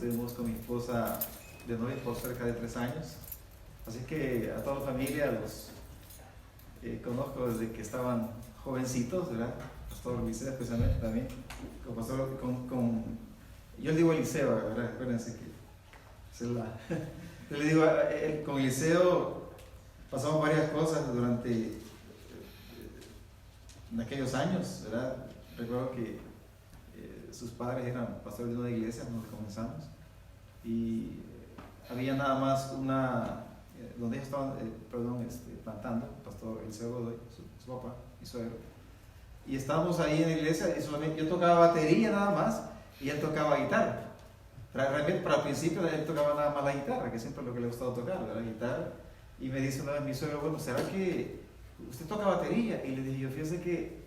estuvimos con mi esposa de novia por cerca de 3 años. Así que a toda la familia los conozco desde que estaban jovencitos, ¿verdad? Pastor Liceo especialmente también. Con pastor, yo le digo Eliseo, ¿verdad? Acuérdense que es yo le digo, con Eliseo pasamos varias cosas durante en aquellos años, ¿verdad? Recuerdo que sus padres eran pastores de una iglesia donde comenzamos y había nada más donde ellos estaban plantando, pastor Eliseo Godoy, su papá y suegro, y estábamos ahí en la iglesia y solamente yo tocaba batería nada más y él tocaba guitarra. Realmente para el principio él tocaba nada más la guitarra, que siempre es lo que le ha gustado tocar, la guitarra, y me dice una vez mi suegro, bueno, ¿será que usted toca batería? Y le dije yo, fíjese que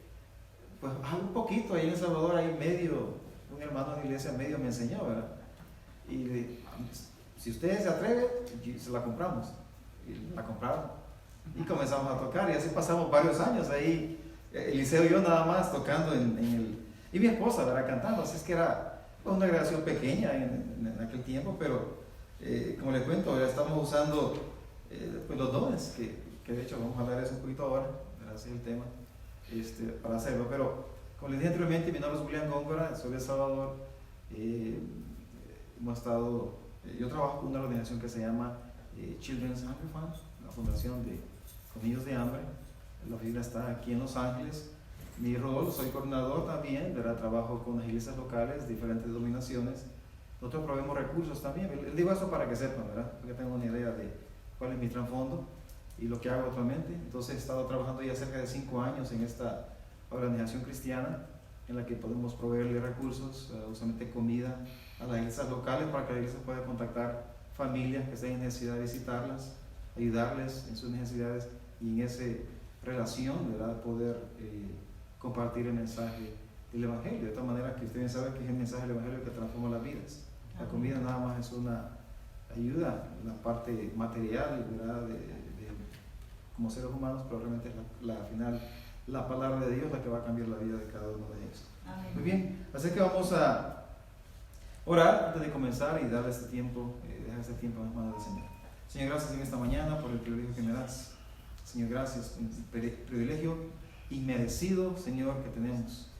pues algo un poquito ahí en El Salvador, ahí medio, un hermano de la iglesia medio me enseñó, ¿verdad? Y le dije, si usted se atreve, se la compramos. Y la compraron. Y comenzamos a tocar, y así pasamos varios años ahí, Eliseo y yo nada más tocando y mi esposa, ¿verdad? Cantando, así es que era una grabación pequeña en aquel tiempo, pero como les cuento, ya estamos usando pues los dones, que de hecho vamos a hablar de eso un poquito ahora, así es el tema, para hacerlo. Pero como les dije anteriormente, mi nombre es William Góngora, soy de El Salvador. Hemos estado, yo trabajo con una organización que se llama Children's Hunger Fund, una fundación con niños de hambre. La oficina está aquí en Los Ángeles. Mi rol, soy coordinador también, ¿verdad? Trabajo con las iglesias locales, diferentes denominaciones. Nosotros proveemos recursos también. Les digo esto para que sepan, ¿verdad? Porque tengan una idea de cuál es mi trasfondo y lo que hago actualmente. Entonces he estado trabajando ya cerca de 5 años en esta organización cristiana en la que podemos proveerle recursos, usualmente comida, a las iglesias locales para que la iglesia pueda contactar familias que estén en necesidad de visitarlas, ayudarles en sus necesidades y en esa relación, ¿verdad? Poder compartir el mensaje del Evangelio, de tal manera que ustedes saben que es el mensaje del Evangelio que transforma las vidas. La comida nada más es una ayuda, la parte material, ¿verdad? Como seres humanos, pero realmente es al final la palabra de Dios la que va a cambiar la vida de cada uno de ellos. Amén. Muy bien, así que vamos a orar antes de comenzar y darle este tiempo, dejar este tiempo en las manos del Señor. Señor, gracias en esta mañana por el privilegio que me das. Señor, gracias, un privilegio inmerecido, Señor, que tenemos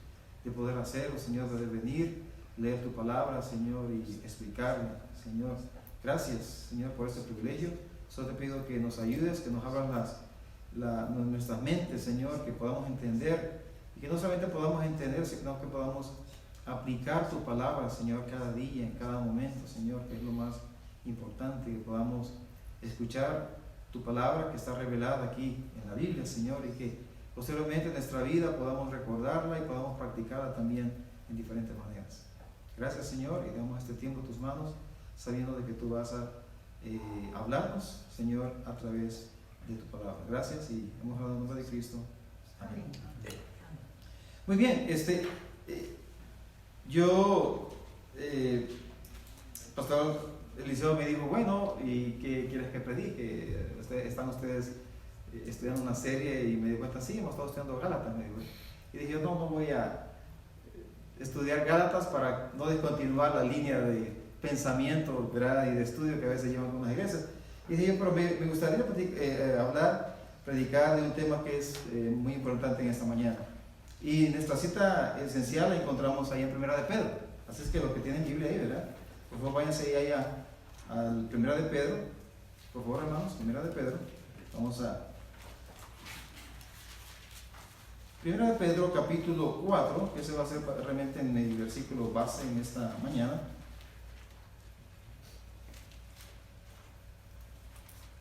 de poder hacerlo, Señor, de venir, leer tu palabra, Señor, y explicarla, Señor. Gracias, Señor, por este privilegio. Solo te pido que nos ayudes, que nos abran nuestras mentes, Señor, que podamos entender, y que no solamente podamos entender, sino que podamos aplicar tu palabra, Señor, cada día, en cada momento, Señor, que es lo más importante, que podamos escuchar tu palabra que está revelada aquí en la Biblia, Señor, y que posteriormente en nuestra vida podamos recordarla y podamos practicarla también en diferentes maneras. Gracias, Señor, y damos este tiempo en tus manos, sabiendo de que tú vas a hablarnos, Señor, a través de tu palabra. Gracias, y hemos hablado en el nombre de Cristo. Amén. Muy bien, Pastor Eliseo me dijo, bueno, ¿y qué quieres que predique? Están ustedes estudiando una serie, y me di cuenta, sí, hemos estado estudiando Gálatas, me dijo. Y dije, no voy a estudiar Gálatas para no descontinuar la línea de pensamiento, ¿verdad? Y de estudio que a veces llevan algunas iglesias. Y dije, pero me gustaría predicar de un tema que es muy importante en esta mañana. Y nuestra cita esencial la encontramos ahí en 1 de Pedro. Así es que los que tienen Biblia ahí, ¿verdad? Por favor, váyanse ahí al 1 de Pedro. Por favor, hermanos, 1 de Pedro. Vamos a 1 de Pedro, capítulo 4, que ese va a ser realmente en el versículo base en esta mañana.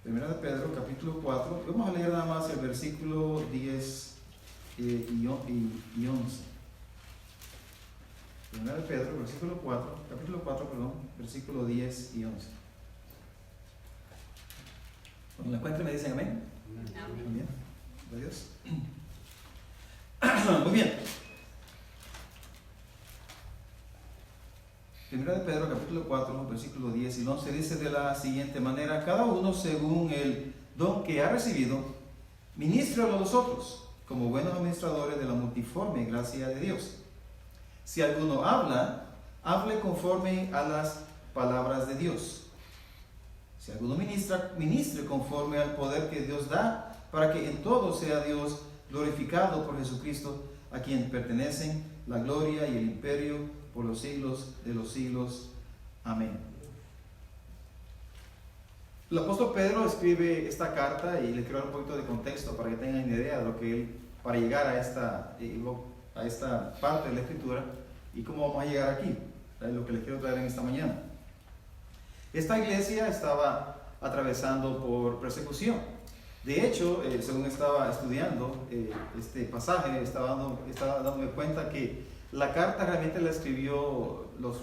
1 de Pedro, capítulo 4. Vamos a leer nada más el versículo 10 y 11. 1 de Pedro, capítulo 4, versículo 10 y 11. Cuando lo encuentren me dicen amén. Amén. Muy bien. Adiós. Muy bien. 1 de Pedro, capítulo 4, versículo 10 y 11 dice de la siguiente manera: cada uno según el don que ha recibido, ministre a los otros, como buenos administradores de la multiforme gracia de Dios. Si alguno habla, hable conforme a las palabras de Dios. Si alguno ministre conforme al poder que Dios da, para que en todo sea Dios glorificado por Jesucristo, a quien pertenecen la gloria y el imperio por los siglos de los siglos. Amén. El apóstol Pedro escribe esta carta y le quiero dar un poquito de contexto para que tengan idea de lo que él, para llegar a esta parte de la escritura y cómo vamos a llegar aquí, lo que les quiero traer en esta mañana. Esta iglesia estaba atravesando por persecución. De hecho, según estaba estudiando este pasaje, estaba dándome cuenta que la carta realmente la escribió los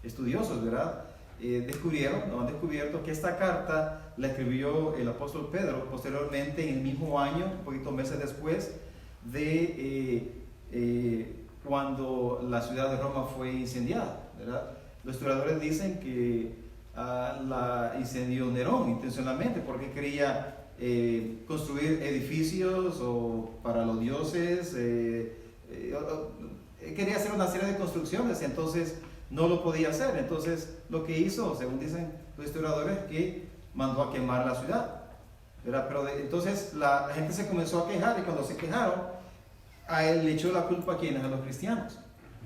estudiosos, ¿verdad? Han descubierto que esta carta la escribió el apóstol Pedro posteriormente en el mismo año, un poquito meses después de cuando la ciudad de Roma fue incendiada, ¿verdad? Los historiadores dicen que la incendió Nerón intencionalmente porque quería construir edificios para los dioses, quería hacer una serie de construcciones y entonces no lo podía hacer. Entonces lo que hizo, según dicen los historiadores, que mandó a quemar la ciudad, ¿verdad? Pero entonces la gente se comenzó a quejar y cuando se quejaron, a él le echó la culpa a quienes, a los cristianos.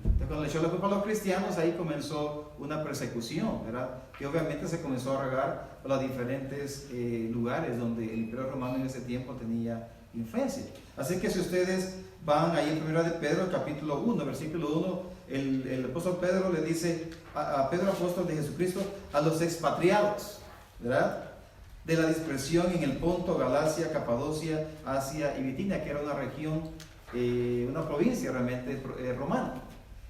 Entonces, cuando le echó la culpa a los cristianos, ahí comenzó una persecución, ¿verdad? Que obviamente se comenzó a regar por los diferentes lugares donde el Imperio Romano en ese tiempo tenía influencia. Así que si ustedes van ahí en 1 de Pedro, capítulo 1, versículo 1, el apóstol Pedro le dice a Pedro, apóstol de Jesucristo, a los expatriados, ¿verdad? De la dispersión en el Ponto, Galacia, Capadocia, Asia y Bitinia, que era una región, una provincia realmente romana.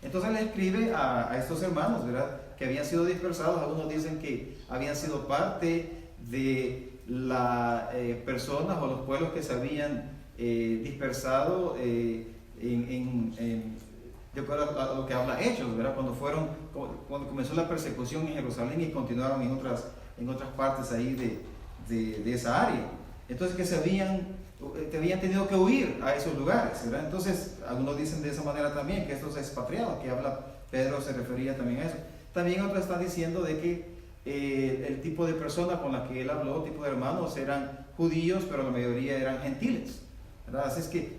Entonces le escribe a estos hermanos, ¿verdad? Que habían sido dispersados. Algunos dicen que habían sido parte de las personas o los pueblos que se habían dispersado de acuerdo a lo que habla Hechos, ¿verdad? Cuando comenzó la persecución en Jerusalén y continuaron en otras partes ahí de esa área. Entonces que habían tenido que huir a esos lugares, ¿verdad? Entonces algunos dicen de esa manera también que estos expatriados que habla Pedro se refería también a eso. También otros están diciendo de que el tipo de personas con las que él habló, tipo de hermanos, eran judíos, pero la mayoría eran gentiles, ¿verdad? Así es que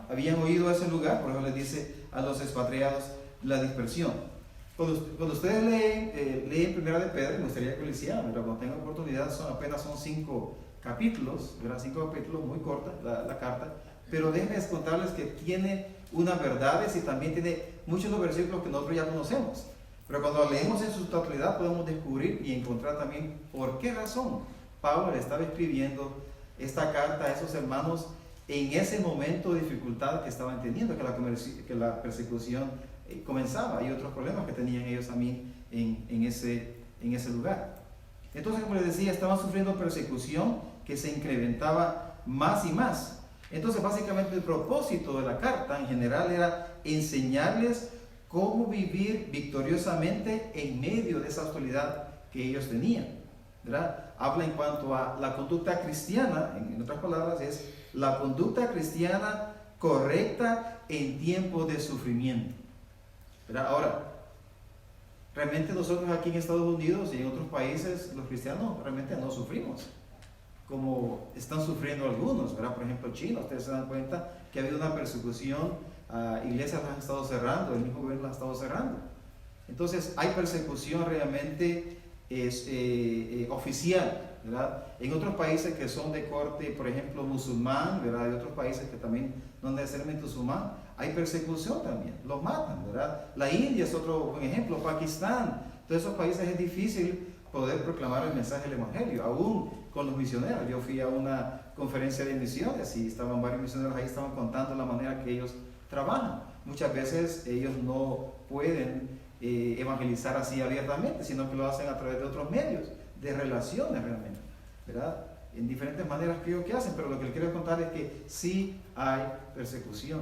habían oído a ese lugar, por eso les dice a los expatriados la dispersión. Cuando ustedes leen Primera de Pedro, me gustaría que lo hicieran, ¿verdad? Cuando tengan oportunidad, apenas son 5 capítulos, ¿verdad? 5 capítulos, muy corta la carta, pero déjenme contarles que tiene unas verdades y también tiene muchos de los versículos que nosotros ya conocemos. Pero cuando leemos en su totalidad podemos descubrir y encontrar también por qué razón Pablo le estaba escribiendo esta carta a esos hermanos en ese momento de dificultad que estaban teniendo, que la persecución comenzaba y otros problemas que tenían ellos también en ese lugar. Entonces, como les decía, estaban sufriendo persecución que se incrementaba más y más. Entonces, básicamente el propósito de la carta en general era enseñarles cómo vivir victoriosamente en medio de esa hostilidad que ellos tenían, ¿verdad? Habla en cuanto a la conducta cristiana, en otras palabras, es la conducta cristiana correcta en tiempo de sufrimiento, ¿verdad? Ahora, realmente nosotros aquí en Estados Unidos y en otros países, los cristianos realmente no sufrimos como están sufriendo algunos, ¿verdad? Por ejemplo, China, ustedes se dan cuenta que ha habido una persecución, iglesias las han estado cerrando, el mismo gobierno las ha estado cerrando. Entonces hay persecución realmente oficial, ¿verdad? En otros países que son de corte, por ejemplo, musulmán, ¿verdad? Hay otros países que también no necesariamente musulmán, hay persecución también, los matan, ¿verdad? La India es otro buen ejemplo, Pakistán, todos esos países es difícil poder proclamar el mensaje del Evangelio, aún con los misioneros. Yo fui a una conferencia de misiones y estaban varios misioneros ahí, estaban contando la manera que ellos trabajan. Muchas veces ellos no pueden evangelizar así abiertamente, sino que lo hacen a través de otros medios, de relaciones realmente, ¿verdad? En diferentes maneras creo que hacen, pero lo que les quiero contar es que sí hay persecución.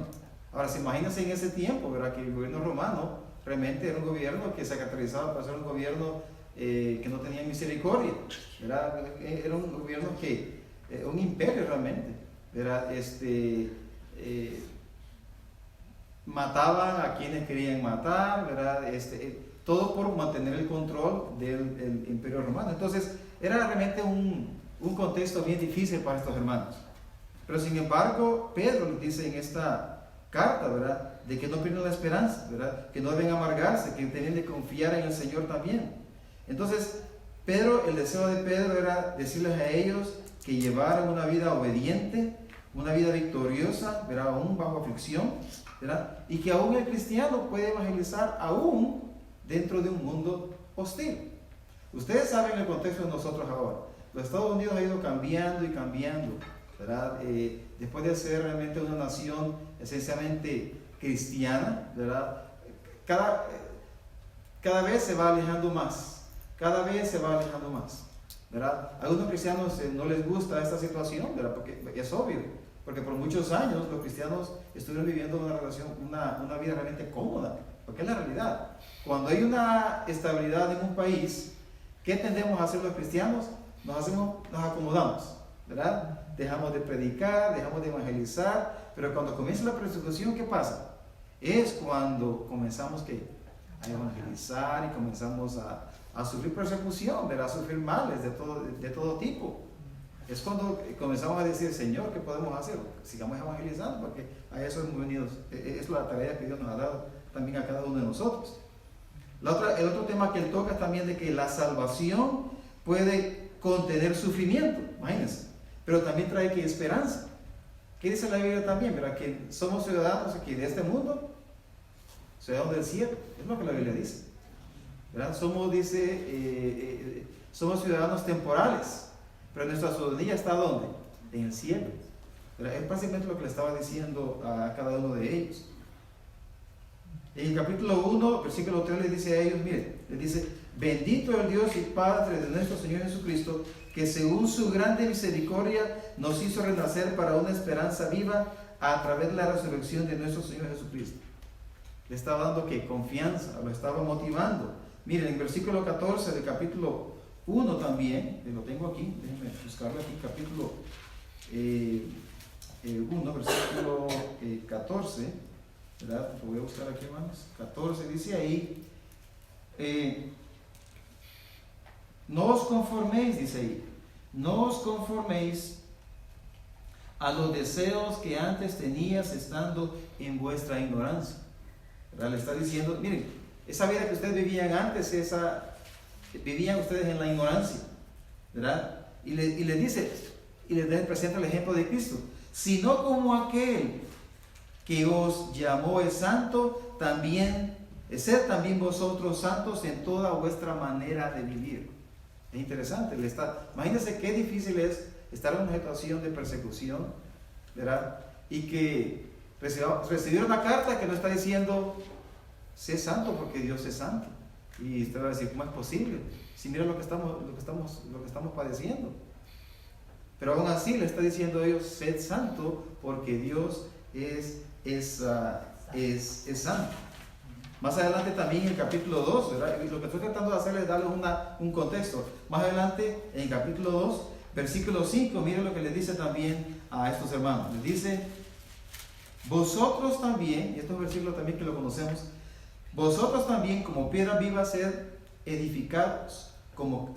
Ahora, se imagínense en ese tiempo, ¿verdad? Que el gobierno romano realmente era un gobierno que se caracterizaba por ser un gobierno que no tenía misericordia, ¿verdad? Era un gobierno un imperio realmente, ¿verdad? Mataban a quienes querían matar, ¿verdad? todo por mantener el control del imperio romano. Entonces era realmente un contexto bien difícil para estos hermanos. Pero sin embargo, Pedro les dice en esta carta, ¿verdad?, de que no pierdan la esperanza, ¿verdad?, que no deben amargarse, que deben de confiar en el Señor también. Entonces, el deseo de Pedro era decirles a ellos que llevaran una vida obediente, una vida victoriosa, ¿verdad?, aún bajo aflicción, ¿verdad?, y que aún el cristiano puede evangelizar aún dentro de un mundo hostil. Ustedes saben el contexto de nosotros ahora. Los Estados Unidos ha ido cambiando y cambiando, ¿verdad? Después de ser realmente una nación esencialmente cristiana, ¿verdad?, cada vez se va alejando más, cada vez se va alejando más, ¿verdad? A algunos cristianos no les gusta esta situación, ¿verdad?, porque es obvio, porque por muchos años los cristianos estuvieron viviendo una vida realmente cómoda, porque es la realidad. Cuando hay una estabilidad en un país, ¿qué tendemos a hacer los cristianos? Nos acomodamos, ¿verdad? Dejamos de predicar, dejamos de evangelizar, pero cuando comienza la persecución, ¿qué pasa? Es cuando comenzamos a evangelizar y comenzamos a sufrir persecución, ¿verdad?, a sufrir males de todo tipo. Es cuando comenzamos a decir, Señor, ¿qué podemos hacer? Sigamos evangelizando, porque a eso hemos venido, es la tarea que Dios nos ha dado también a cada uno de nosotros. El otro tema que él toca es también de que la salvación puede contener sufrimiento, imagínense, pero también trae que esperanza. ¿Qué dice la Biblia también? ¿Verdad? Que somos ciudadanos aquí de este mundo, ciudadanos del cielo, es lo que la Biblia dice, ¿verdad? Somos ciudadanos temporales, pero nuestra ciudadanía está ¿dónde? En el cielo, ¿verdad? Es básicamente lo que le estaba diciendo a cada uno de ellos. En el capítulo 1, versículo 3 les dice a ellos, miren, les dice: bendito el Dios y Padre de nuestro Señor Jesucristo, que según su grande misericordia nos hizo renacer para una esperanza viva a través de la resurrección de nuestro Señor Jesucristo. Le estaba dando ¿qué? Confianza, lo estaba motivando. Miren, en versículo 14 del capítulo 1 también, lo tengo aquí, déjenme buscarlo aquí, capítulo 1, versículo 14, ¿verdad? Lo voy a buscar aquí, hermanos. 14 dice ahí, no os conforméis, dice ahí, no os conforméis a los deseos que antes tenías estando en vuestra ignorancia, ¿verdad? Le está diciendo, miren, esa vida que ustedes vivían antes, vivían ustedes en la ignorancia, ¿verdad? Y les dice, y les presenta el ejemplo de Cristo, sino como aquel que os llamó es santo, sed también vosotros santos en toda vuestra manera de vivir. Es interesante, imagínense qué difícil es estar en una situación de persecución, ¿verdad? Y que recibir una carta que nos está diciendo, sé santo porque Dios es santo. Y usted va a decir, ¿cómo es posible? Si mira lo que estamos padeciendo. Pero aún así le está diciendo a ellos, sed santo porque Dios es santo. Más adelante también en el capítulo 2, ¿verdad? Y lo que estoy tratando de hacer es darles un contexto. Más adelante en el capítulo 2, versículo 5, miren lo que le dice también a estos hermanos. Les dice, vosotros también, y estos versículos también que lo conocemos, vosotros también como piedra viva sed edificados como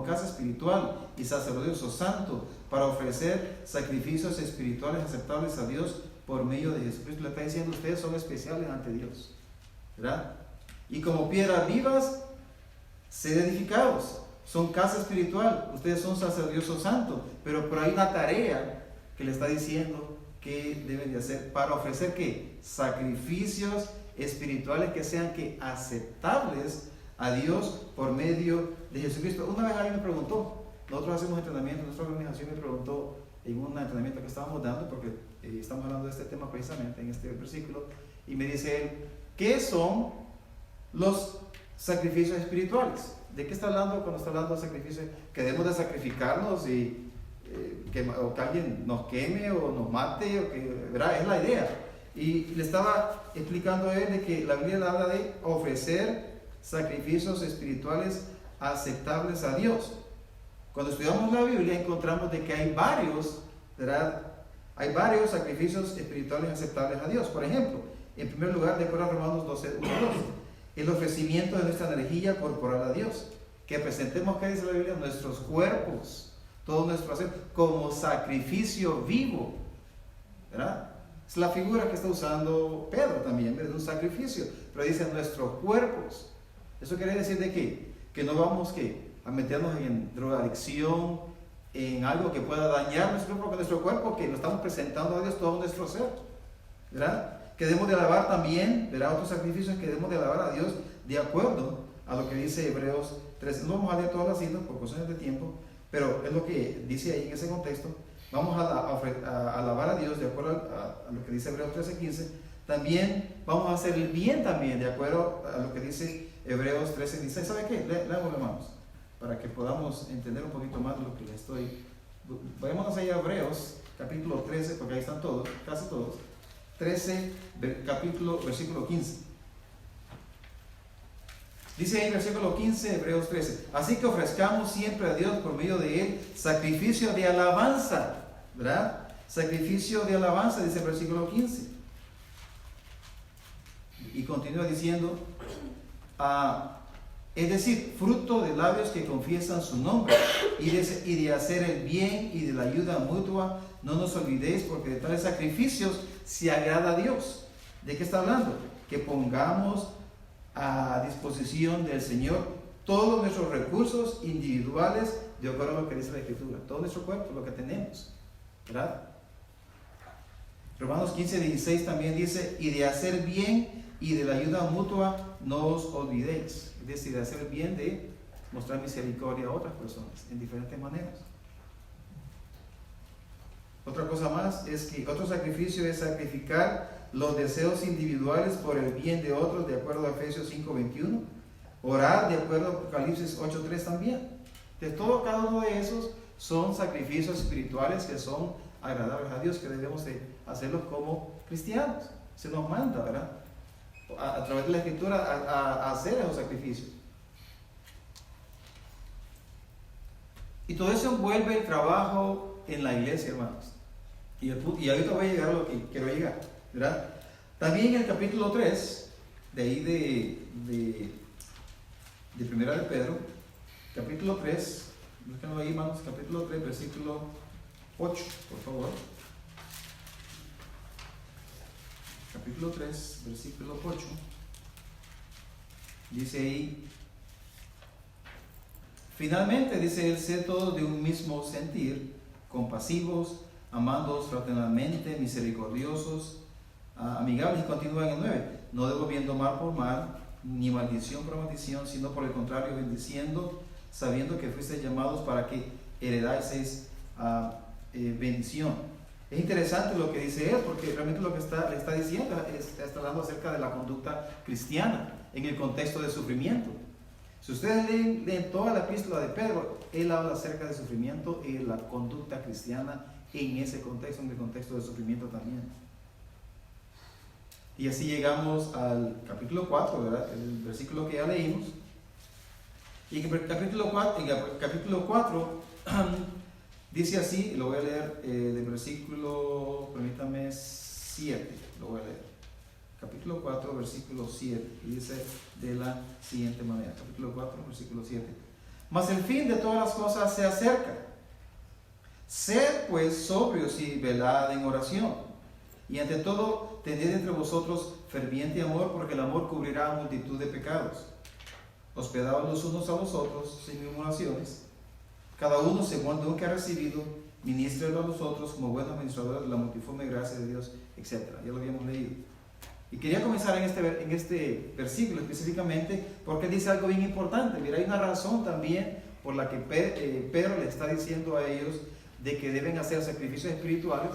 casa espiritual y sacerdocio santo para ofrecer sacrificios espirituales aceptables a Dios por medio de Jesucristo. Le está diciendo, ustedes son especiales ante Dios, ¿verdad? Y como piedras vivas, sed edificados, son casa espiritual, ustedes son sacerdocio santo, pero hay una tarea que le está diciendo que deben de hacer para ofrecer ¿qué? Sacrificios espirituales que sean ¿qué? Aceptables a Dios por medio de Jesucristo. Una vez alguien me preguntó, nosotros hacemos entrenamiento, nuestra organización me preguntó en un entrenamiento que estábamos dando, porque estamos hablando de este tema precisamente en este versículo, y me dice él, ¿qué son los sacrificios espirituales? ¿De qué está hablando cuando está hablando de sacrificios? ¿Que debemos de sacrificarnos y o que alguien nos queme o nos mate? O que, ¿verdad? Es la idea. Y le estaba explicando a él de que la Biblia habla de ofrecer sacrificios espirituales aceptables a Dios. Cuando estudiamos la Biblia encontramos de que hay varios, ¿verdad? Hay varios sacrificios espirituales aceptables a Dios. Por ejemplo, en primer lugar, de acuerdo a Romanos 12, 1, 2, el ofrecimiento de nuestra energía corporal a Dios. Que presentemos, ¿qué dice la Biblia? Nuestros cuerpos, todo nuestro hacer, como sacrificio vivo, ¿verdad? Es la figura que está usando Pedro también, de un sacrificio, pero dice nuestros cuerpos. Eso quiere decir de qué? Que no vamos a meternos en drogadicción, en algo que pueda dañar nuestro cuerpo, que lo estamos presentando a Dios todo nuestro ser, ¿verdad? Que debemos de alabar también, ¿verdad? Otros sacrificios que debemos de alabar a Dios de acuerdo a lo que dice Hebreos 13. No vamos a leer todas las citas por cuestiones de tiempo, pero es lo que dice ahí en ese contexto. Vamos a alabar a Dios de acuerdo a lo que dice Hebreos 13:15. También vamos a hacer el bien también de acuerdo a lo que dice Hebreos 13:16. ¿Sabe qué? Leamos, hermanos, para que podamos entender un poquito más de lo que le estoy. Vayámonos ahí a Hebreos capítulo 13, porque ahí están todos, casi todos. 13, capítulo, versículo 15. Dice ahí versículo 15, Hebreos 13. Así que ofrezcamos siempre a Dios por medio de Él sacrificio de alabanza, ¿verdad? Sacrificio de alabanza, dice el versículo 15. Y continúa diciendo, es decir, fruto de labios que confiesan su nombre, y de hacer el bien y de la ayuda mutua, no nos olvidéis, porque de tales sacrificios se agrada a Dios. ¿De qué está hablando? Que pongamos a disposición del Señor todos nuestros recursos individuales, de acuerdo a lo que dice la Escritura, todo nuestro cuerpo, lo que tenemos, ¿verdad? Romanos 15:16 también dice, y de hacer bien y de la ayuda mutua no os olvidéis. Es decir, de hacer bien, de mostrar misericordia a otras personas en diferentes maneras. Otra cosa más es que otro sacrificio es sacrificar los deseos individuales por el bien de otros, de acuerdo a Efesios 5:21. Orar, de acuerdo a Apocalipsis 8:3 también. De todo, cada uno de esos son sacrificios espirituales que son agradables a Dios, que debemos de hacerlos como cristianos. Se nos manda, ¿verdad? A través de la Escritura a hacer esos sacrificios. Y todo eso envuelve el trabajo en la iglesia, hermanos. Y ahorita voy a llegar a lo que quiero llegar, ¿verdad? También en el capítulo 3, de ahí de Primera de Pedro, capítulo 3, búsquenlo ahí, hermanos, capítulo 3, versículo 8, por favor. Capítulo 3, versículo 8, dice ahí, finalmente, dice él, sed todos de un mismo sentir, compasivos, amándoos fraternalmente, misericordiosos, amigables, y continúa en el 9, no devolviendo mal por mal, ni maldición por maldición, sino por el contrario, bendiciendo, sabiendo que fuisteis llamados para que heredaseis bendición. Es interesante lo que dice él, porque realmente lo que le está diciendo está hablando acerca de la conducta cristiana en el contexto de sufrimiento. Si ustedes leen toda la epístola de Pedro, él habla acerca de sufrimiento y la conducta cristiana en ese contexto, en el contexto de sufrimiento también. Y así llegamos al capítulo 4, ¿verdad? El versículo que ya leímos. Y en el capítulo 4 dice así, lo voy a leer del versículo, permítame, 7, lo voy a leer. Capítulo 4, versículo 7, y dice de la siguiente manera, capítulo 4, versículo 7. Mas el fin de todas las cosas se acerca. Sed pues sobrios y velad en oración. Y ante todo, tened entre vosotros ferviente amor, porque el amor cubrirá multitud de pecados. Hospedaos los unos a los otros sin murmuraciones. Cada uno, según el don que ha recibido, ministrelo a los otros como buenos administradores de la multiforme gracia de Dios, etc. Ya lo habíamos leído. Y quería comenzar en este versículo específicamente porque dice algo bien importante. Mira, hay una razón también por la que Pedro le está diciendo a ellos de que deben hacer sacrificios espirituales,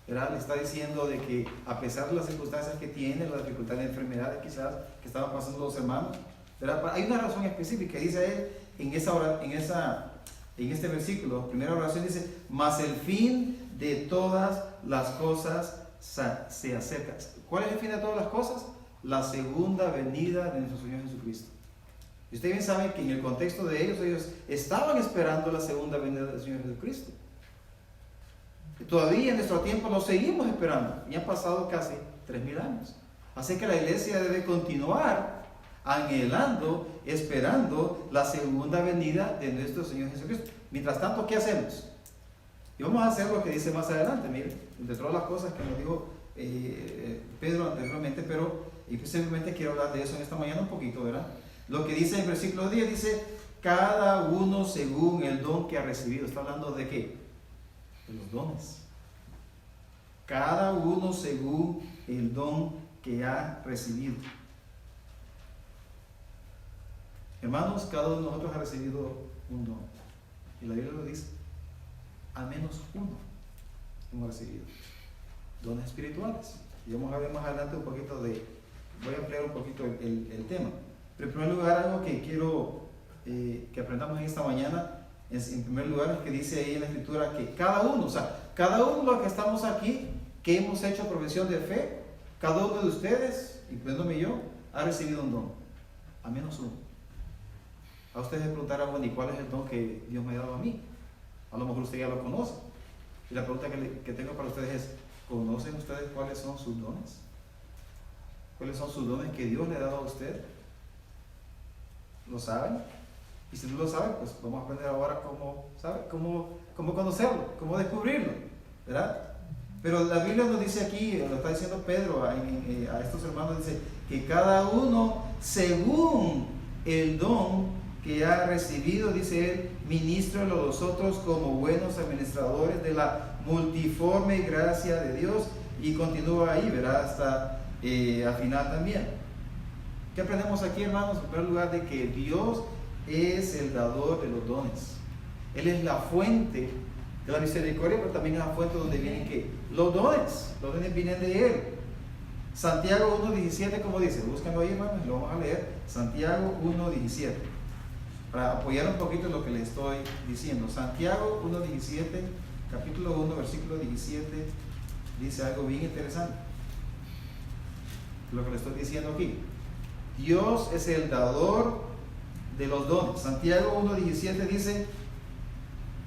¿verdad? Le está diciendo de que a pesar de las circunstancias que tienen, las dificultades de enfermedades quizás que estaban pasando los hermanos, ¿verdad? Hay una razón específica, dice él en este versículo, primera oración dice, mas el fin de todas las cosas se acerca. ¿Cuál es el fin de todas las cosas? La segunda venida de nuestro Señor Jesucristo. Y ustedes bien saben que en el contexto de ellos estaban esperando la segunda venida del Señor Jesucristo. Y todavía en nuestro tiempo lo seguimos esperando. Y han pasado casi 3000 años. Así que la iglesia debe continuar anhelando, esperando la segunda venida de nuestro Señor Jesucristo. Mientras tanto, ¿qué hacemos? Y vamos a hacer lo que dice más adelante. Miren, entre todas las cosas que nos dijo Pedro anteriormente, pero simplemente quiero hablar de eso en esta mañana un poquito, ¿verdad? Lo que dice en el versículo 10, dice, cada uno según el don que ha recibido. ¿Está hablando de qué? De los dones. Cada uno según el don que ha recibido. Hermanos, cada uno de nosotros ha recibido un don. Y la Biblia lo dice, al menos uno hemos recibido. Dones espirituales. Y vamos a ver más adelante un poquito voy a ampliar un poquito el tema. Pero en primer lugar, algo que quiero que aprendamos en esta mañana, en primer lugar, es que dice ahí en la Escritura que cada uno de los que estamos aquí, que hemos hecho profesión de fe, cada uno de ustedes, incluyéndome yo, ha recibido un don. Al menos uno. A ustedes les preguntarán, bueno, ¿y cuál es el don que Dios me ha dado a mí? A lo mejor usted ya lo conoce. Y la pregunta que tengo para ustedes es, ¿conocen ustedes cuáles son sus dones? ¿Cuáles son sus dones que Dios le ha dado a usted? ¿Lo saben? Y si no lo saben, pues vamos a aprender ahora cómo conocerlo, cómo descubrirlo, ¿verdad? Pero la Biblia nos dice aquí, lo está diciendo Pedro a estos hermanos, dice que cada uno según el don que ha recibido, dice él, ministrelo a vosotros como buenos administradores de la multiforme gracia de Dios. Y continúa ahí, ¿verdad? Hasta al final también. ¿Qué aprendemos aquí, hermanos? En primer lugar, de que Dios es el dador de los dones. Él es la fuente de la misericordia, pero también es la fuente donde vienen ¿qué? Los dones vienen de Él. Santiago 1.17, como dice, búscanlo ahí, hermanos, lo vamos a leer. Santiago 1.17, para apoyar un poquito lo que les estoy diciendo. Santiago 1.17, capítulo 1, versículo 17, dice algo bien interesante. Lo que les estoy diciendo aquí. Dios es el dador de los dones. Santiago 1.17 dice,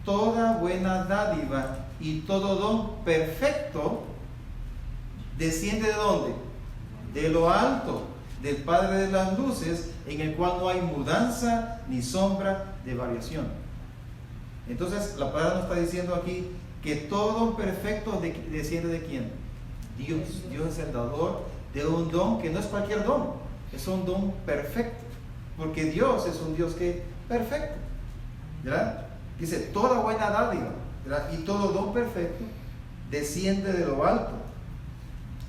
toda buena dádiva y todo don perfecto desciende ¿de dónde? De lo alto, del Padre de las luces, en el cual no hay mudanza ni sombra de variación. Entonces la palabra nos está diciendo aquí que todo don perfecto desciende ¿de quién? Dios. Dios es el dador de un don que no es cualquier don, es un don perfecto, porque Dios es un Dios que perfecto, ¿verdad? Dice toda buena dádiva, ¿verdad? Y todo don perfecto desciende de lo alto.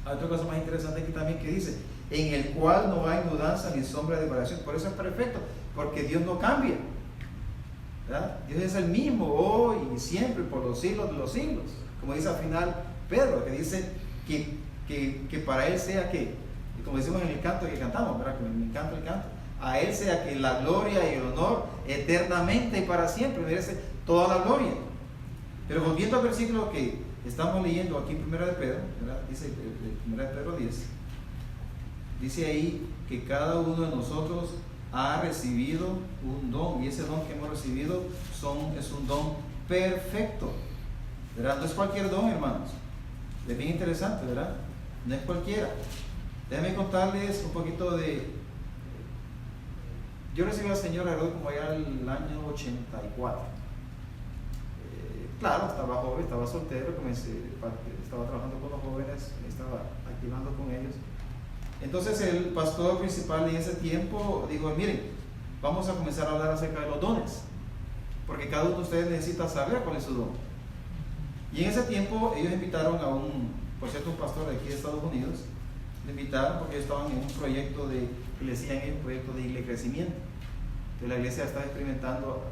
Hay otra cosa más interesante aquí también que dice, en el cual no hay mudanza ni sombra de variación. Por eso es perfecto, porque Dios no cambia, ¿verdad? Dios es el mismo hoy y siempre, por los siglos de los siglos. Como dice al final Pedro, que dice que para Él sea que, y como decimos en el canto que cantamos, ¿verdad? Que me encanta el canto, a Él sea que la gloria y el honor eternamente y para siempre, merece toda la gloria. Pero volviendo al versículo que estamos leyendo aquí en 1 de Pedro, ¿verdad? Dice 1 de Pedro 10, dice ahí que cada uno de nosotros ha recibido un don, y ese don que hemos recibido es un don perfecto, ¿verdad? No es cualquier don, hermanos. Es bien interesante, ¿verdad? No es cualquiera. Déjenme contarles un poquito yo recibí al Señor alrededor como allá el año 84. Claro, estaba joven, estaba soltero, estaba trabajando con los jóvenes, estaba activando con ellos. Entonces el pastor principal en ese tiempo dijo, miren, vamos a comenzar a hablar acerca de los dones, porque cada uno de ustedes necesita saber cuál es su don. Y en ese tiempo ellos invitaron a un pastor de aquí de Estados Unidos, le invitaron porque ellos estaban en un proyecto que le decían un proyecto de iglesia crecimiento. Entonces la iglesia estaba experimentando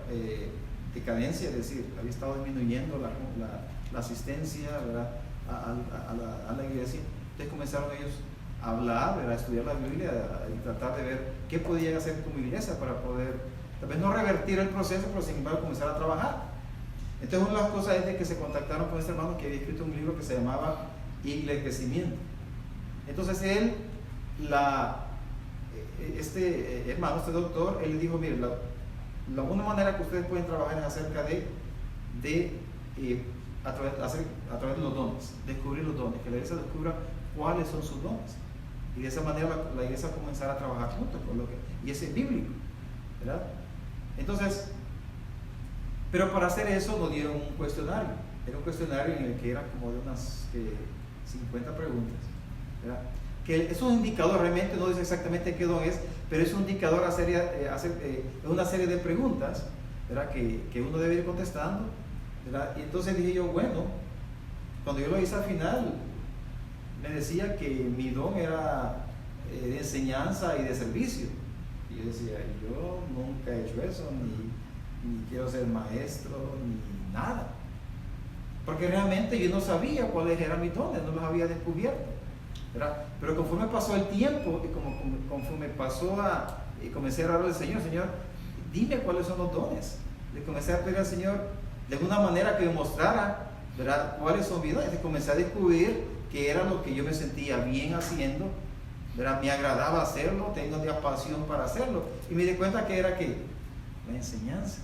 decadencia, es decir, había estado disminuyendo la asistencia, ¿verdad? a la iglesia. Entonces comenzaron ellos a hablar, ¿verdad? A estudiar la Biblia y tratar de ver qué podían hacer como iglesia para poder, tal vez no revertir el proceso, pero sin embargo comenzar a trabajar. Entonces una de las cosas es de que se contactaron con este hermano que había escrito un libro que se llamaba Iglesia Crecimiento. Entonces él, este hermano, este doctor, él le dijo, mire, la única manera que ustedes pueden trabajar es acerca a través de los dones, descubrir los dones, que la iglesia descubra cuáles son sus dones. y de esa manera la iglesia comenzara a trabajar juntos, y ese es bíblico, ¿verdad? Entonces, pero para hacer eso nos dieron un cuestionario. Era un cuestionario en el que eran como de unas 50 preguntas, ¿verdad? Que es un indicador, realmente no dice exactamente qué don es, pero es un indicador a una serie de preguntas, ¿verdad? Que uno debe ir contestando, ¿verdad? Y entonces dije yo, bueno, cuando yo lo hice al final, me decía que mi don era de enseñanza y de servicio. Y yo decía, yo nunca he hecho eso, ni quiero ser maestro, ni nada. Porque realmente yo no sabía cuáles eran mis dones, no los había descubierto, ¿verdad? Pero conforme pasó el tiempo y conforme y comencé a orar al Señor, Señor, dime cuáles son los dones. Le comencé a pedir al Señor de alguna manera que me mostrara, ¿verdad?, cuáles son mis dones. Y comencé a descubrir que era lo que yo me sentía bien haciendo, ¿verdad? Me agradaba hacerlo, tengo una pasión para hacerlo. Y me di cuenta que era la enseñanza.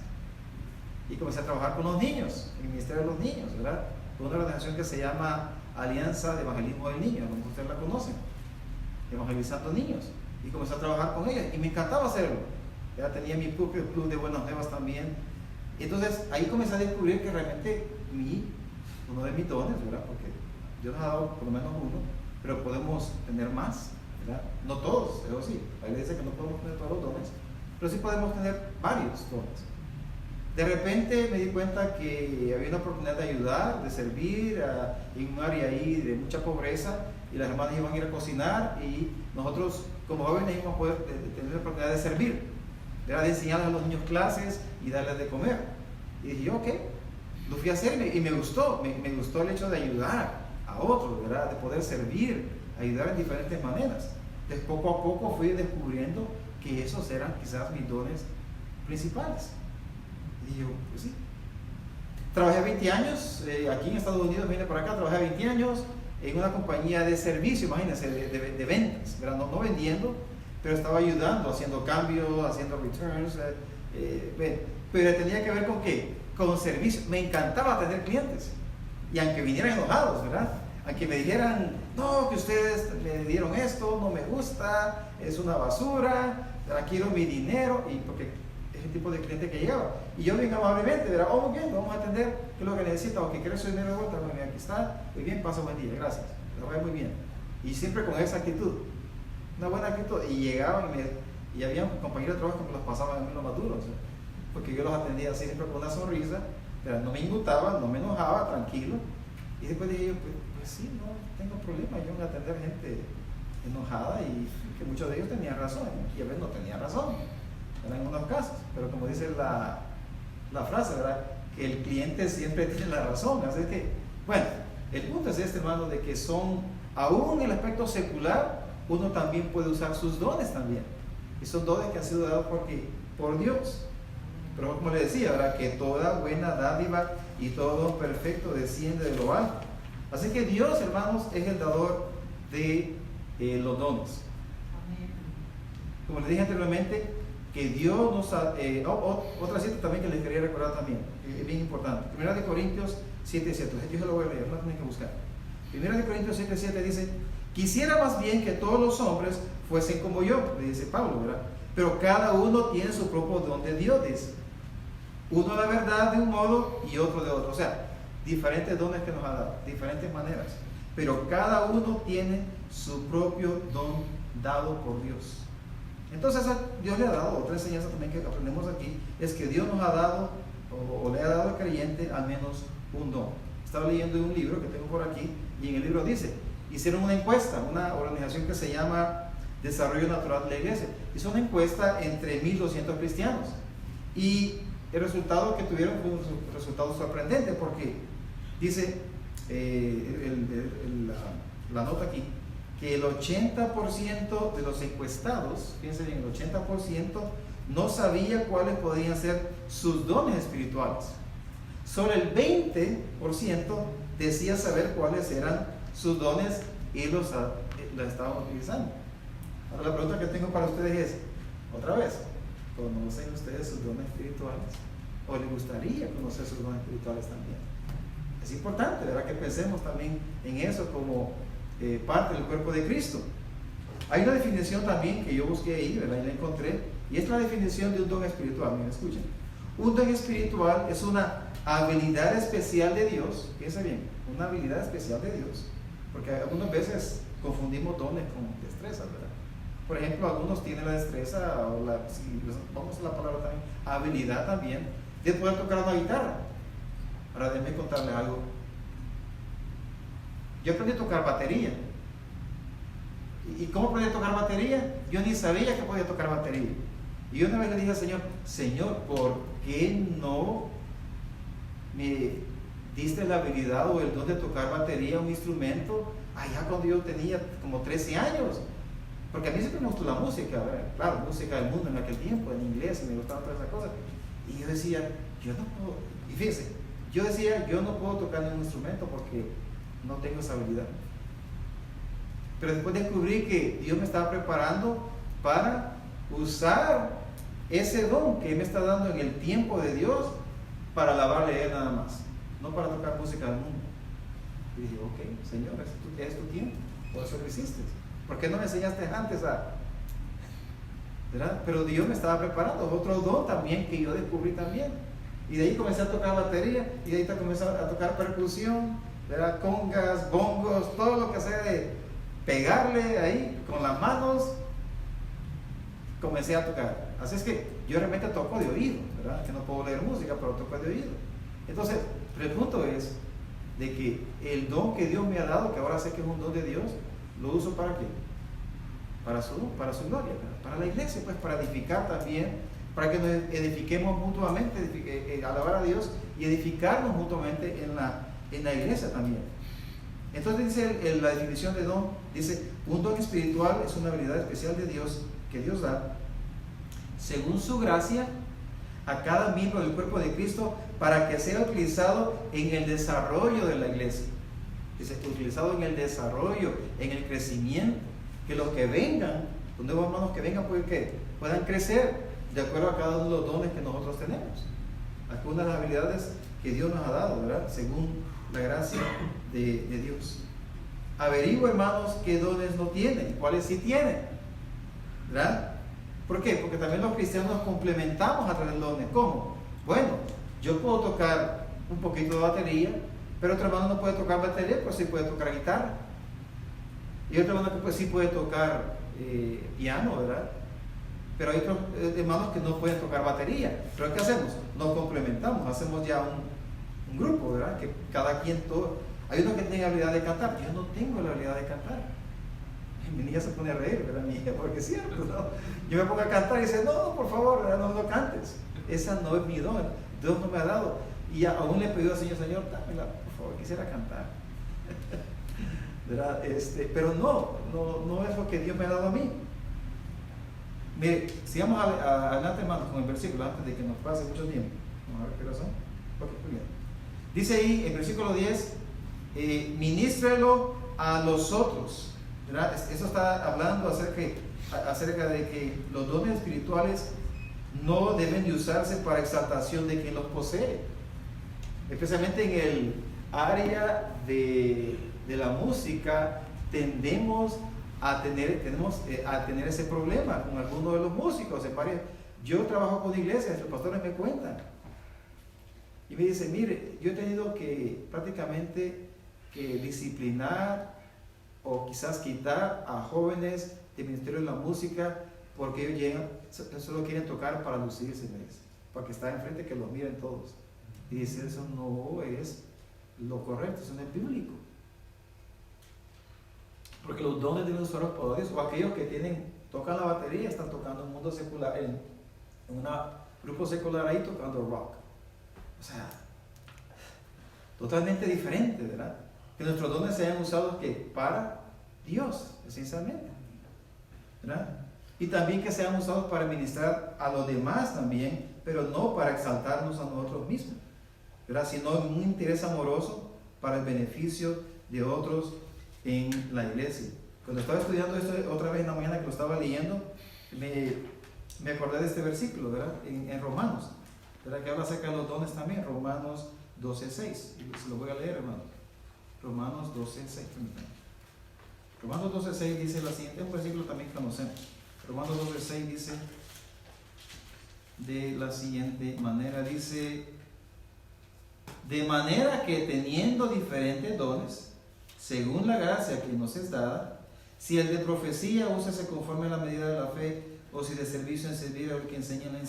Y comencé a trabajar con los niños, en el Ministerio de los Niños, ¿verdad? Con una organización que se llama Alianza de Evangelismo del Niño, como ustedes la conocen, evangelizando niños. Y comencé a trabajar con ellos y me encantaba hacerlo. Ya tenía mi propio club de buenas nuevas también. Y entonces ahí comencé a descubrir que realmente uno de mis dones, ¿verdad? Porque Dios nos ha dado por lo menos uno, pero podemos tener más, ¿verdad? No todos, eso sí. La Biblia dice que no podemos tener todos los dones, pero sí podemos tener varios dones. De repente me di cuenta que había una oportunidad de ayudar, de servir en un área ahí de mucha pobreza, y las hermanas iban a ir a cocinar y nosotros como jóvenes íbamos a poder tener la oportunidad de servir, ¿verdad? De enseñarles a los niños clases y darles de comer. Y dije yo, ok, lo fui a hacer y me gustó el hecho de ayudar a otros, ¿verdad? De poder servir, ayudar en diferentes maneras. Entonces poco a poco fui descubriendo que esos eran quizás mis dones principales. Y yo, pues sí. Trabajé 20 años, aquí en Estados Unidos, vine para acá, trabajé 20 años en una compañía de servicio, imagínense, de ventas, ¿verdad? No vendiendo, pero estaba ayudando, haciendo cambios, haciendo returns, pero tenía que ver con qué, con servicio. Me encantaba tener clientes, y aunque vinieran enojados, ¿verdad? Aunque me dijeran, no, que ustedes me dieron esto, no me gusta, es una basura, quiero mi dinero, y porque el tipo de cliente que llegaba, y yo bien amablemente, ¿verdad? Oh, muy bien, vamos a atender, ¿qué es lo que necesita? O que quiere su dinero de vuelta, muy bien, aquí está, muy bien, pasa buen día, gracias, lo vaya muy bien. Y siempre con esa actitud, una buena actitud, y llegaban y había compañeros de trabajo que me los pasaban a mí los más duros, ¿sí? Porque yo los atendía así siempre con una sonrisa, pero no me ingutaba, no me enojaba, tranquilo. Y después dije yo, pues sí, no tengo problema yo en atender gente enojada, y que muchos de ellos tenían razón, y a veces no tenían razón, ¿verdad? En unos casos, pero como dice la frase, ¿verdad?, que el cliente siempre tiene la razón. Así que, bueno, el punto es este, hermano, de que aún en el aspecto secular, uno también puede usar sus dones también, y son dones que han sido dados por Dios. Pero como le decía, ¿verdad?, que toda buena dádiva y todo don perfecto desciende de lo alto. Así que Dios, hermanos, es el dador de los dones. Como les dije anteriormente, que Dios nos ha... otra cita también que les quería recordar también, es bien importante. 1 Corintios 7:7, yo se lo voy a leer, no tienen que buscar. 1 Corintios 7:7 dice, quisiera más bien que todos los hombres fuesen como yo, le dice Pablo, ¿verdad? Pero cada uno tiene su propio don de Dios, dice. Uno la verdad de un modo y otro de otro. O sea, diferentes dones que nos ha dado, diferentes maneras. Pero cada uno tiene su propio don dado por Dios. Entonces Dios le ha dado otra enseñanza también que aprendemos aquí, es que Dios nos ha dado o le ha dado al creyente al menos un don. Estaba leyendo un libro que tengo por aquí, y en el libro dice, hicieron una encuesta, una organización que se llama Desarrollo Natural de la Iglesia, hizo una encuesta entre 1,200 cristianos, y el resultado que tuvieron fue un resultado sorprendente, porque dice la nota aquí, que el 80% de los encuestados, fíjense bien, el 80% no sabía cuáles podían ser sus dones espirituales. Solo el 20% decía saber cuáles eran sus dones y los estaban utilizando. Ahora la pregunta que tengo para ustedes es, otra vez, ¿conocen ustedes sus dones espirituales? ¿O les gustaría conocer sus dones espirituales también? Es importante, ¿verdad?, que pensemos también en eso como parte del cuerpo de Cristo. Hay una definición también que yo busqué ahí, ¿verdad? Y la encontré, y es la definición de un don espiritual. Miren, escuchen. Un don espiritual es una habilidad especial de Dios. Fíjense bien, una habilidad especial de Dios. Porque algunas veces confundimos dones con destrezas, ¿verdad? Por ejemplo, algunos tienen la destreza, o si vamos a la palabra también, habilidad también, de poder tocar una guitarra. Ahora déjenme contarles algo. Yo aprendí a tocar batería. ¿Y cómo aprendí a tocar batería? Yo ni sabía que podía tocar batería. Y una vez le dije al Señor, Señor, ¿por qué no me diste la habilidad o el don de tocar batería, un instrumento, allá cuando yo tenía como 13 años? Porque a mí siempre me gustó la música, ¿verdad? Claro, música del mundo en aquel tiempo, en inglés, y me gustaban todas esas cosas. Y yo decía, yo no puedo, y fíjense, yo decía, yo no puedo tocar ningún instrumento porque no tengo esa habilidad. Pero después descubrí que Dios me estaba preparando para usar ese don que me está dando en el tiempo de Dios para alabarle a Él nada más, no para tocar música del mundo. Y dije, ok, Señor, es tu tiempo, por eso lo hiciste. ¿Por qué no me enseñaste antes ¿verdad? Pero Dios me estaba preparando, otro don también que yo descubrí también. Y de ahí comencé a tocar batería, y de ahí comencé a tocar percusión, ¿verdad? Congas, bongos, todo lo que sea de pegarle ahí con las manos, comencé a tocar. Así es que yo realmente toco de oído, ¿verdad? Que no puedo leer música, pero toco de oído. Entonces, el punto es de que el don que Dios me ha dado, que ahora sé que es un don de Dios, lo uso ¿para qué? Para su gloria, ¿verdad? Para la iglesia, pues para edificar también, para que nos edifiquemos mutuamente, alabar a Dios y edificarnos mutuamente en la iglesia también. Entonces dice la definición de don, dice, un don espiritual es una habilidad especial de Dios, que Dios da, según su gracia, a cada miembro del cuerpo de Cristo, para que sea utilizado en el desarrollo de la iglesia. Dice, utilizado en el desarrollo, en el crecimiento, que los que vengan, los nuevos hermanos que vengan, puedan crecer de acuerdo a cada uno de los dones que nosotros tenemos. Algunas de las habilidades que Dios nos ha dado, ¿verdad? Según la gracia de Dios. Averigua, hermanos, qué dones no tienen y cuáles sí tienen, ¿verdad? ¿Por qué? Porque también los cristianos nos complementamos a través de dones. ¿Cómo? Bueno, yo puedo tocar un poquito de batería, pero otro hermano no puede tocar batería, pues sí puede tocar guitarra. Y otro hermano que pues sí puede tocar piano, ¿verdad? Pero hay otros hermanos que no pueden tocar batería. ¿Pero qué hacemos? Nos complementamos, hacemos ya un grupo, ¿verdad? Que cada quien todo. Hay uno que tiene habilidad de cantar, yo no tengo la habilidad de cantar. Mi niña se pone a reír, ¿verdad? Mi hija, porque es cierto, ¿no? Yo me pongo a cantar y dice, no, por favor, no cantes. Esa no es mi don, Dios no me ha dado. Y aún le he pedido al Señor, dámela, por favor, quisiera cantar. ¿Verdad? Pero no es lo que Dios me ha dado a mí. Mire, sigamos adelante, hermanos, con el versículo, antes de que nos pase mucho tiempo. Vamos a ver qué razón. Okay, muy bien. Dice ahí, en versículo 10, ministrelo a los otros. ¿Verdad? Eso está hablando acerca de que los dones espirituales no deben de usarse para exaltación de quien los posee. Especialmente en el área de la música, tenemos a tener ese problema con algunos de los músicos. Yo trabajo con iglesias, los pastores me cuentan y me dicen, mire, yo he tenido que prácticamente disciplinar o quizás quitar a jóvenes del ministerio de la música porque ellos llegan, solo quieren tocar para lucirse, para que está enfrente, que los miren todos. Y dice, eso no es lo correcto, eso no es bíblico. Porque los dones deben usar los poderes, o aquellos que tocan la batería, están tocando en un mundo secular, en un grupo secular ahí tocando rock. O sea, totalmente diferente, ¿verdad? Que nuestros dones sean usados para Dios, esencialmente, ¿verdad? Y también que sean usados para ministrar a los demás también, pero no para exaltarnos a nosotros mismos, ¿verdad? Sino en un interés amoroso para el beneficio de otros en la iglesia. Cuando estaba estudiando esto otra vez en la mañana, que lo estaba leyendo, me acordé de este versículo, ¿verdad? En Romanos, ¿verdad? Que habla acerca de los dones también, Romanos 12:6. Y se lo voy a leer, hermano. Romanos 12:6. Romanos 12:6 dice la siguiente, un versículo también que conocemos. Romanos 12:6 dice de la siguiente manera, dice: de manera que teniendo diferentes dones, según la gracia que nos es dada, si el de profecía, úsese conforme a la medida de la fe, o si de servicio en servir, el que enseña en la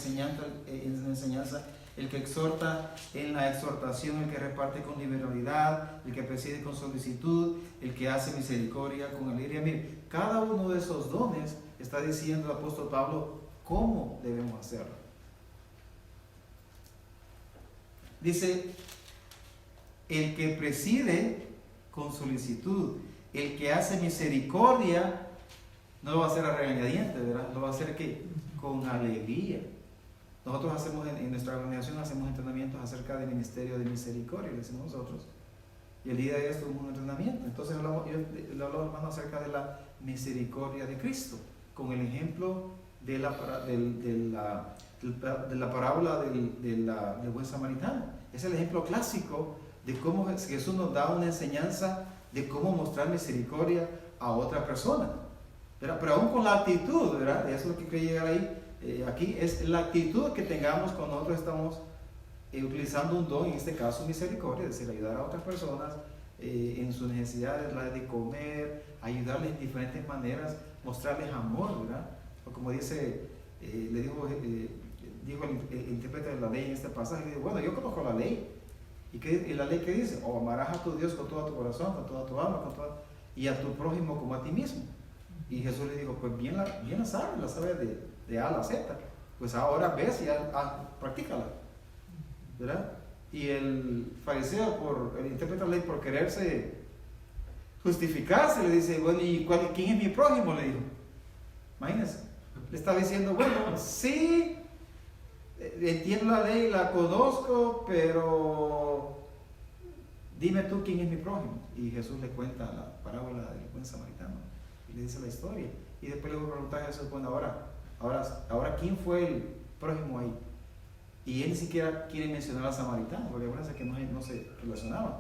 enseñanza, el que exhorta en la exhortación, el que reparte con liberalidad, el que preside con solicitud, el que hace misericordia con alegría. Mire, cada uno de esos dones está diciendo el apóstol Pablo cómo debemos hacerlo. Dice: el que preside con solicitud, el que hace misericordia, no lo va a hacer a regañadientes, ¿verdad? Lo va a hacer ¿qué? Con alegría. Nosotros hacemos en nuestra organización hacemos entrenamientos acerca del ministerio de misericordia, le decimos nosotros. Y el día de ayer tuvimos un entrenamiento. Entonces yo le hablo, hermano, acerca de la misericordia de Cristo, con el ejemplo de la parábola del buen samaritano. Es el ejemplo clásico de cómo Jesús nos da una enseñanza de cómo mostrar misericordia a otra persona, ¿verdad? Pero aún con la actitud, ¿verdad? Eso es lo que quería llegar ahí. Aquí es la actitud que tengamos cuando nosotros estamos utilizando un don, en este caso misericordia, es decir, ayudar a otras personas en sus necesidades, la de comer, ayudarles de diferentes maneras, mostrarles amor, ¿verdad? O como dice, le dijo el intérprete de la ley en este pasaje, dice: bueno, yo conozco la ley. ¿Y la ley qué dice? O amarás a tu Dios con todo tu corazón, con toda tu alma, y a tu prójimo como a ti mismo. Y Jesús le dijo: pues bien la sabes de A a la Z. Pues ahora ves y practícala, ¿verdad? Y el fariseo, el intérprete de la ley, por quererse justificarse, le dice: bueno, ¿y quién es mi prójimo? Le dijo. Imagínense. Le está diciendo: bueno, sí, entiendo la ley, la conozco, pero dime tú quién es mi prójimo. Y Jesús le cuenta la parábola del buen samaritano y le dice la historia. Y después le pregunta a Jesús: bueno, ahora ¿quién fue el prójimo ahí? Y él ni siquiera quiere mencionar al samaritano, porque acuérdense que no se relacionaban.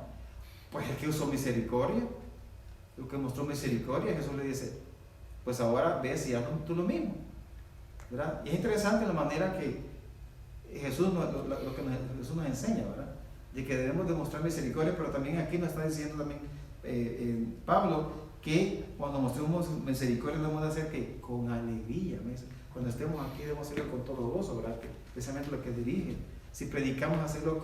Pues el que usó misericordia, el que mostró misericordia, Jesús le dice: pues ahora ves y haz tú lo mismo, ¿verdad? Y es interesante la manera que Jesús Jesús nos enseña, ¿verdad? De que debemos demostrar misericordia, pero también aquí nos está diciendo también Pablo que cuando mostremos misericordia lo debemos hacer que con alegría. Cuando estemos aquí debemos hacerlo con todo gozo, ¿verdad? Que precisamente lo que dirige. Si predicamos, hacerlo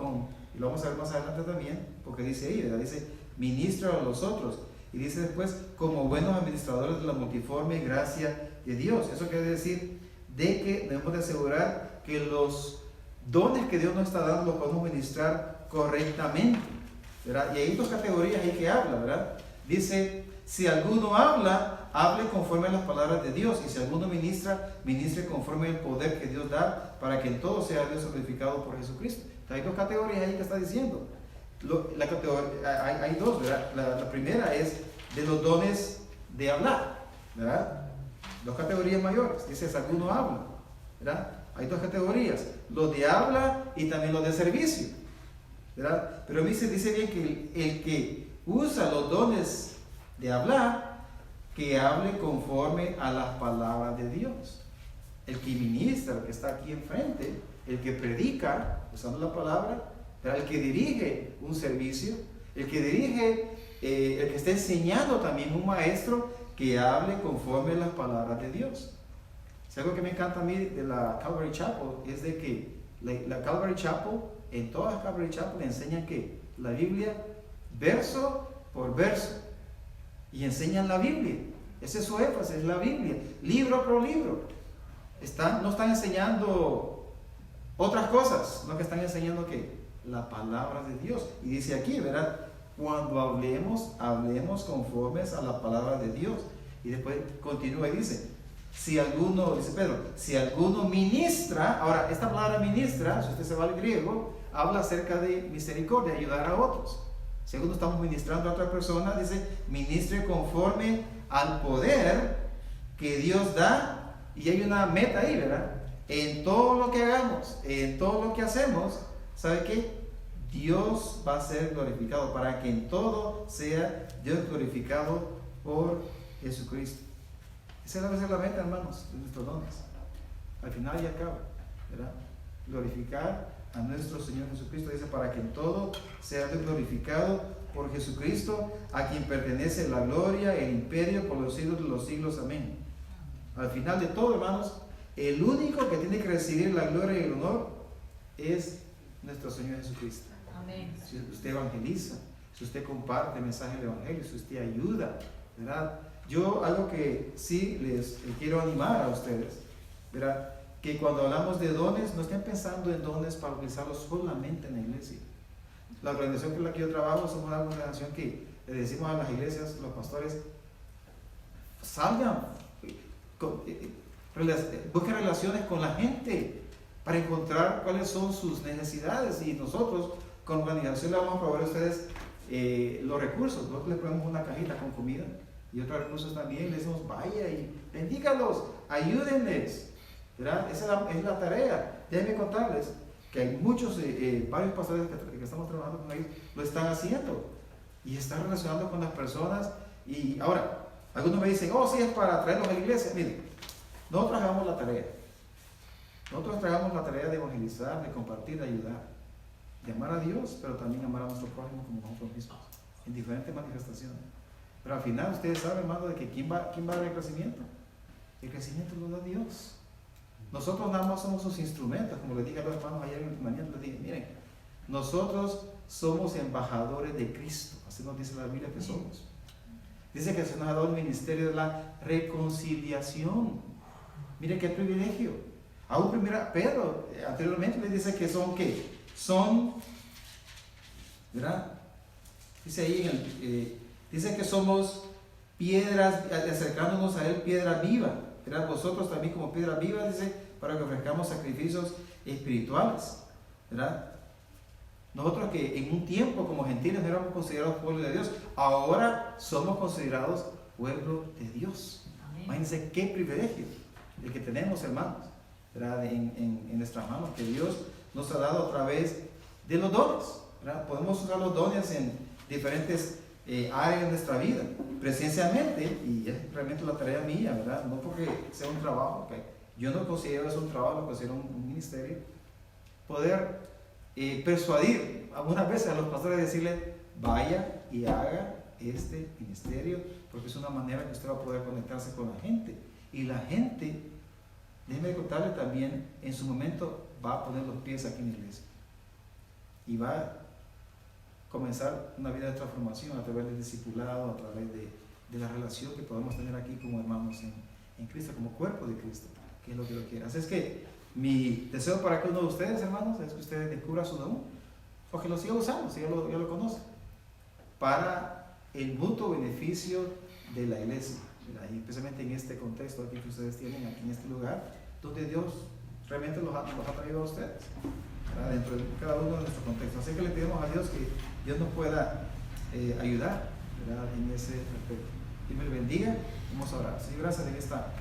y lo vamos a ver más adelante también, porque dice ahí, ¿verdad? Dice: ministra a los otros. Y dice después: como buenos administradores de la multiforme gracia de Dios. Eso quiere decir de que debemos de asegurar que los dones que Dios nos está dando los podemos ministrar correctamente, ¿verdad? Y hay dos categorías ahí que habla, ¿verdad? Dice: si alguno habla, hable conforme a las palabras de Dios, y si alguno ministra, ministre conforme al poder que Dios da, para que en todo sea Dios glorificado por Jesucristo. Entonces, hay dos categorías ahí que está diciendo. Hay dos, ¿verdad? La primera es de los dones de hablar, ¿verdad? Dos categorías mayores. Dice: si alguno habla, ¿verdad? Hay dos categorías: los de habla y también los de servicio, ¿verdad? Pero dice bien que el que usa los dones de hablar, que hable conforme a las palabras de Dios. El que ministra, el que está aquí enfrente, el que predica usando la palabra, ¿verdad? El que dirige un servicio, el que dirige, el que está enseñando también, un maestro, que hable conforme a las palabras de Dios. Si algo que me encanta a mí de la Calvary Chapel es de que la Calvary Chapel, en todas las Calvary Chapel enseñan que la Biblia verso por verso, y enseñan la Biblia. Ese es su énfasis, es la Biblia, libro por libro. No están enseñando otras cosas, no, que están enseñando que la palabra de Dios. Y dice aquí, ¿verdad? Cuando hablemos conformes a la palabra de Dios. Y después continúa y dice: dice Pedro, si alguno ministra. Ahora, esta palabra ministra, si usted se va al griego, habla acerca de misericordia, ayudar a otros. Si alguno estamos ministrando a otra persona, dice: ministre conforme al poder que Dios da. Y hay una meta ahí, ¿verdad? En todo lo que hagamos, en todo lo que hacemos, ¿sabe qué? Dios va a ser glorificado, para que en todo sea Dios glorificado por Jesucristo. Esa debe ser la meta, hermanos, de nuestros dones. Al final y al cabo, ¿verdad? Glorificar a nuestro Señor Jesucristo. Dice, para que en todo sea glorificado por Jesucristo, a quien pertenece la gloria, el imperio por los siglos de los siglos. Amén. Al final de todo, hermanos, el único que tiene que recibir la gloria y el honor es nuestro Señor Jesucristo. Amén. Si usted evangeliza, si usted comparte el mensaje del Evangelio, si usted ayuda, ¿verdad? Yo algo que sí les quiero animar a ustedes, ¿verdad? Que cuando hablamos de dones, no estén pensando en dones para utilizarlos solamente en la iglesia. La organización con la que yo trabajo somos una organización que le decimos a las iglesias, los pastores, salgan, busquen relaciones con la gente para encontrar cuáles son sus necesidades, y nosotros con la organización le vamos a proveer a ustedes los recursos. Nosotros les ponemos una cajita con comida y otros recursos también, les decimos vaya y bendígalos, ayúdenles, ¿verdad? Esa es la tarea. Déjenme contarles que hay muchos, varios pastores que estamos trabajando con ellos, lo están haciendo y están relacionando con las personas. Y ahora, algunos me dicen, oh, sí, es para traerlos a la iglesia. Miren, nosotros hagamos la tarea. Nosotros tragamos la tarea de evangelizar, de compartir, de ayudar, de amar a Dios, pero también amar a nuestro prójimo como nosotros mismos, en diferentes manifestaciones. Pero al final ustedes saben, hermano, de que ¿quién va a dar el crecimiento? El crecimiento lo da Dios. Nosotros nada más somos sus instrumentos, como les dije a los hermanos ayer en el mañana, les dije, miren, nosotros somos embajadores de Cristo, así nos dice la Biblia que somos. Dice que se nos ha dado el ministerio de la reconciliación. Miren qué privilegio. Aún primera Pedro, anteriormente le dice que son, ¿qué? Son, ¿verdad? Dice ahí, dice que somos piedras, acercándonos a Él, piedra viva, ¿verdad? Vosotros también como piedra viva, dice, para que ofrezcamos sacrificios espirituales, ¿verdad? Nosotros que en un tiempo como gentiles no éramos considerados pueblo de Dios, ahora somos considerados pueblo de Dios. Amén. Imagínense qué privilegio el que tenemos, hermanos, ¿verdad? En nuestras manos, que Dios nos ha dado a través de los dones, ¿verdad? Podemos usar los dones en diferentes áreas de nuestra vida, presencialmente, y es realmente la tarea mía, ¿verdad? No porque sea un trabajo, ¿okay? Yo no considero eso un trabajo, lo considero un ministerio, poder persuadir algunas veces a los pastores, decirles, vaya y haga este ministerio, porque es una manera que usted va a poder conectarse con la gente, y la gente, déjeme contarle también, en su momento va a poner los pies aquí en la iglesia y va a comenzar una vida de transformación a través del discipulado, a través de la relación que podemos tener aquí como hermanos en Cristo, como cuerpo de Cristo, que es lo que Dios quiere. Así es que mi deseo para cada uno de ustedes, hermanos, es que ustedes descubran su don, o que lo sigan usando, si ya lo conocen, para el mutuo beneficio de la iglesia, y especialmente en este contexto aquí que ustedes tienen, aquí en este lugar, donde Dios realmente los ha traído a ustedes, ¿verdad? Dentro de cada uno de nuestros contextos. Así que le pedimos a Dios que Dios nos pueda ayudar, ¿verdad? En ese respecto. Dios me bendiga. Vamos a orar. Señor, gracias en esta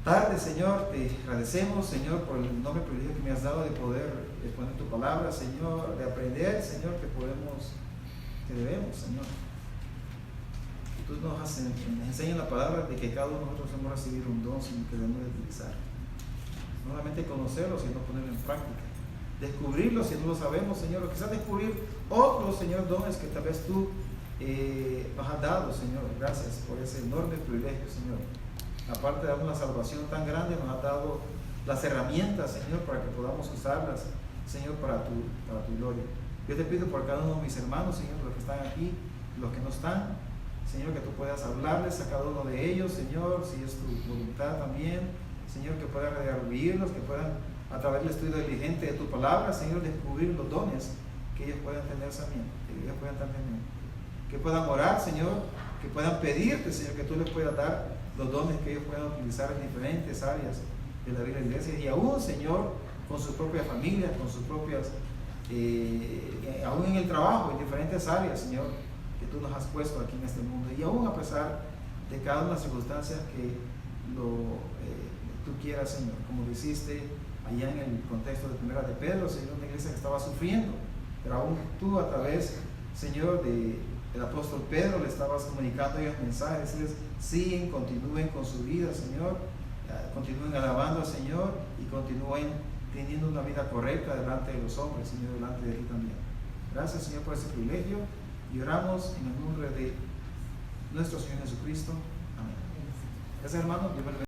tarde, Señor, te agradecemos, Señor, por el enorme privilegio que me has dado de poder exponer tu palabra, Señor, de aprender, Señor, que debemos, Señor. Tú nos enseñas la palabra de que cada uno de nosotros hemos recibido un don, Señor, que debemos de utilizar. No solamente conocerlo, sino ponerlo en práctica. Descubrirlo si no lo sabemos, Señor, o quizás descubrir otros, Señor, dones que tal vez tú nos has dado, Señor. Gracias por ese enorme privilegio, Señor. Aparte de darnos una salvación tan grande, nos has dado las herramientas, Señor, para que podamos usarlas, Señor, para tu gloria. Yo te pido por cada uno de mis hermanos, Señor, los que están aquí, los que no están, Señor, que tú puedas hablarles a cada uno de ellos, Señor, si es tu voluntad también, Señor, que puedan redarguirlos, que puedan, a través del estudio diligente de tu palabra, Señor, descubrir los dones que ellos puedan tener también, que puedan orar, Señor, que puedan pedirte, Señor, que tú les puedas dar los dones que ellos puedan utilizar en diferentes áreas de la vida de la iglesia, y aún, Señor, con sus propias familias, con sus propias, aún en el trabajo, en diferentes áreas, Señor, que tú nos has puesto aquí en este mundo, y aún a pesar de cada una de las circunstancias que tú quieras, Señor, como lo hiciste allá en el contexto de Primera de Pedro, Señor, una iglesia que estaba sufriendo, pero aún tú a través, Señor, de el apóstol Pedro le estabas comunicando ellos mensajes, decirles, siguen, continúen con su vida, Señor, continúen alabando al Señor y continúen teniendo una vida correcta delante de los hombres, Señor, delante de ti también. Gracias, Señor, por ese privilegio y oramos en el nombre de nuestro Señor Jesucristo. Amén. Gracias, hermano. Dios bendiga.